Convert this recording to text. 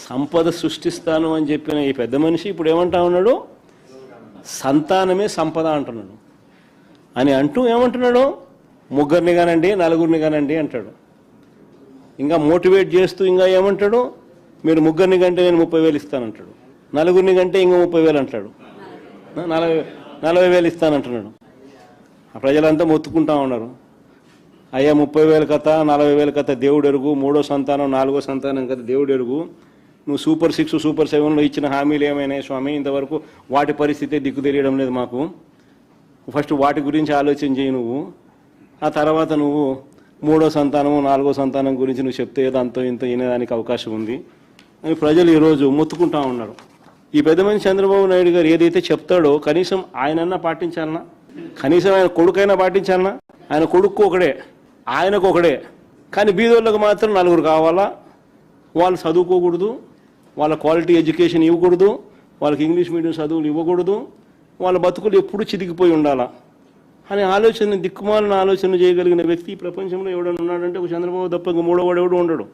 సంపద సృష్టిస్తాను అని చెప్పిన ఈ పెద్ద మనిషి ఇప్పుడు ఏమంటా ఉన్నాడు? సంతానమే సంపద అంటున్నాడు. అని అంటూ ఏమంటున్నాడు? ముగ్గురిని కానండి, నలుగురిని కానండి అంటాడు. ఇంకా మోటివేట్ చేస్తూ ఇంకా ఏమంటాడు? మీరు ముగ్గురిని కంటే నేను 30,000 ఇస్తానంటాడు. నలుగురిని కంటే ఇంకా 30,000 అంటాడు. 40,000 ఇస్తానంటున్నాడు. ప్రజలంతా మొత్తుకుంటా ఉన్నారు. అయ్యా 30,000 కథ, 40,000 కథ దేవుడు ఎరుగు, 3వ సంతానం 4వ సంతానం కథ దేవుడు ఎరుగు. నువ్వు సూపర్ 6 సూపర్ 7లో ఇచ్చిన హామీలు ఏమైనా స్వామి? ఇంతవరకు వాటి పరిస్థితి దిక్కు తెలియడం లేదు మాకు. ఫస్ట్ వాటి గురించి ఆలోచన చేయి నువ్వు. ఆ తర్వాత నువ్వు 3వ సంతానము 4వ సంతానం గురించి నువ్వు చెప్తే ఏదో అంతో ఇంత వినేదానికి అవకాశం ఉంది అని ప్రజలు ఈరోజు మొత్తుకుంటా ఉన్నారు. ఈ పెద్ద మనిషి చంద్రబాబు నాయుడు గారు ఏదైతే చెప్తాడో కనీసం ఆయనన్నా పాటించాలన్నా, కనీసం ఆయన కొడుకైనా పాటించాలన్నా. ఆయన కొడుకు ఒకడే, ఆయనకు ఒకడే, కానీ బీదోళ్ళకు మాత్రం 4 కావాలా. వాళ్ళు చదువుకోకూడదు, వాళ్ళ క్వాలిటీ ఎడ్యుకేషన్ ఇవ్వకూడదు, వాళ్ళకి ఇంగ్లీష్ మీడియం చదువులు ఇవ్వకూడదు, వాళ్ళ బతుకులు ఎప్పుడూ చితికిపోయి ఉండాలా అనే ఆలోచన, దిక్కుమాలిన ఆలోచన చేయగలిగిన వ్యక్తి ఈ ప్రపంచంలో ఎవడన్నా ఉన్నాడంటే ఒక చంద్రబాబు తప్ప ఇంక మూడోవాడు ఎవడు ఉండడు.